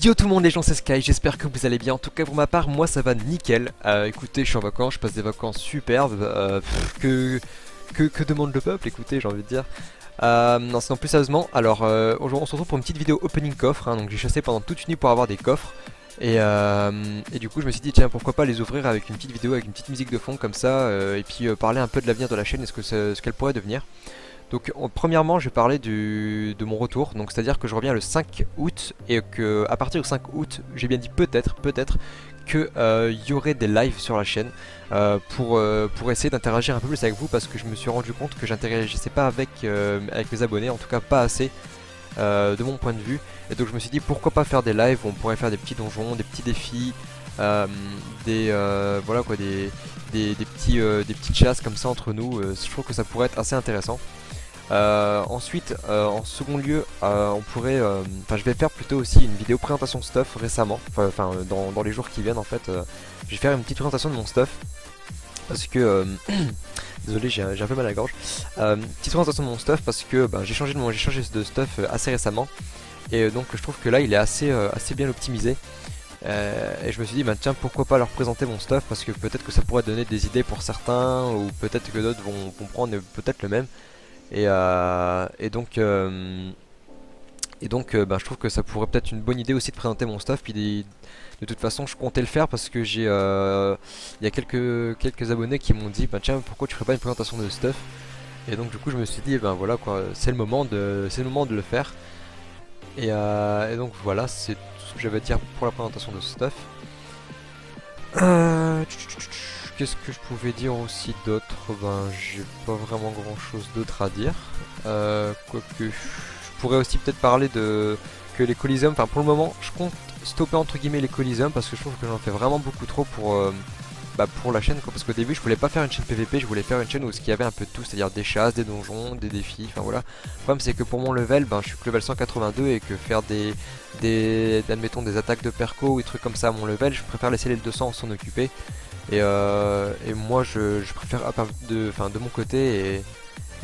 Yo tout le monde les gens, c'est Sky, j'espère que vous allez bien. En tout cas pour ma part, moi ça va nickel. Écoutez, je suis en vacances, je passe des vacances superbes. Que demande le peuple, écoutez, j'ai envie de dire. Non, sinon plus sérieusement, alors aujourd'hui on se retrouve pour une petite vidéo opening coffre, hein. Donc j'ai chassé pendant toute une nuit pour avoir des coffres. Et du coup je me suis dit tiens, pourquoi pas les ouvrir avec une petite vidéo, avec une petite musique de fond comme ça, et puis parler un peu de l'avenir de la chaîne et ce qu'elle pourrait devenir. Donc premièrement je vais parler de mon retour, donc c'est à dire que je reviens le 5 août et que à partir du 5 août, j'ai bien dit peut-être que y aurait des lives sur la chaîne pour essayer d'interagir un peu plus avec vous, parce que je me suis rendu compte que j'interagissais pas avec mes abonnés, en tout cas pas assez de mon point de vue. Et donc je me suis dit pourquoi pas faire des lives où on pourrait faire des petits donjons, des petits défis, voilà quoi, des petites chasses comme ça entre nous. Je trouve que ça pourrait être assez intéressant. Ensuite, en second lieu, on pourrait, je vais faire plutôt aussi une vidéo présentation stuff récemment, dans les jours qui viennent en fait. Je vais faire une petite présentation de mon stuff parce que, désolé, j'ai un peu mal à la gorge. Petite présentation de mon stuff parce que j'ai changé de stuff assez récemment, et donc je trouve que là il est assez bien optimisé. Et je me suis dit tiens, pourquoi pas leur présenter mon stuff, parce que peut-être que ça pourrait donner des idées pour certains, ou peut-être que d'autres vont comprendre peut-être le même. Et donc, je trouve que ça pourrait peut-être une bonne idée aussi de présenter mon stuff. Puis de toute façon, je comptais le faire parce que il y a quelques abonnés qui m'ont dit tiens, pourquoi tu ferais pas une présentation de stuff. Et donc du coup, je me suis dit voilà quoi, c'est le moment de le faire. Et donc voilà, c'est tout ce que j'avais à dire pour la présentation de stuff. Qu'est-ce que je pouvais dire aussi d'autre? J'ai pas vraiment grand chose d'autre à dire. Quoique, je pourrais aussi peut-être parler que les Coliseum, pour le moment, je compte stopper entre guillemets les Coliseum parce que je trouve que j'en fais vraiment beaucoup trop pour la chaîne, quoi. Parce qu'au début, je voulais pas faire une chaîne PVP, je voulais faire une chaîne où il y avait un peu de tout, c'est-à-dire des chasses, des donjons, des défis, enfin voilà. Le problème, c'est que pour mon level, je suis que level 182, et que faire admettons, des attaques de perco ou des trucs comme ça à mon level, je préfère laisser les 200 s'en occuper. Et moi je préfère de mon côté,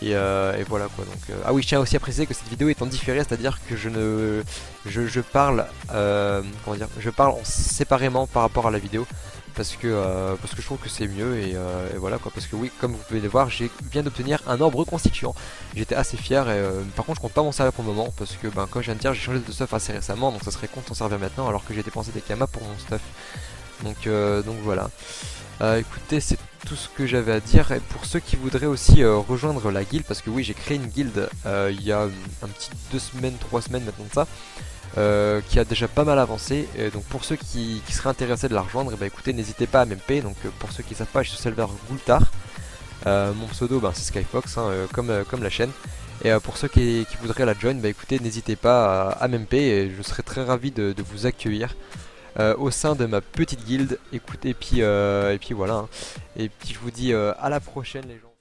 et voilà quoi. Donc ah oui, je tiens aussi à préciser que cette vidéo est en différé, c'est-à-dire que je parle comment dire, je parle séparément par rapport à la vidéo, parce que je trouve que c'est mieux, et voilà quoi. Parce que oui, comme vous pouvez le voir, j'ai viens d'obtenir un arbre constituant. J'étais assez fier, et par contre je compte pas m'en servir pour le moment parce que comme je viens de dire, j'ai changé de stuff assez récemment, donc ça serait con de s'en servir maintenant alors que j'ai dépensé des kamas pour mon stuff. Donc voilà. Écoutez, c'est tout ce que j'avais à dire. Et pour ceux qui voudraient aussi rejoindre la guilde, parce que oui, j'ai créé une guilde il y a un petit 2 semaines, 3 semaines maintenant de ça, qui a déjà pas mal avancé. Et donc pour ceux qui seraient intéressés de la rejoindre, écoutez, n'hésitez pas à m'MP. Donc pour ceux qui savent pas, je suis sur le serveur Gultar. Mon pseudo c'est Skyfox, hein, comme la chaîne. Et pour ceux qui voudraient la join, écoutez, n'hésitez pas à m'MP, et je serais très ravi de vous accueillir au sein de ma petite guilde. Écoutez, et puis voilà, hein. Et puis je vous dis à la prochaine les gens.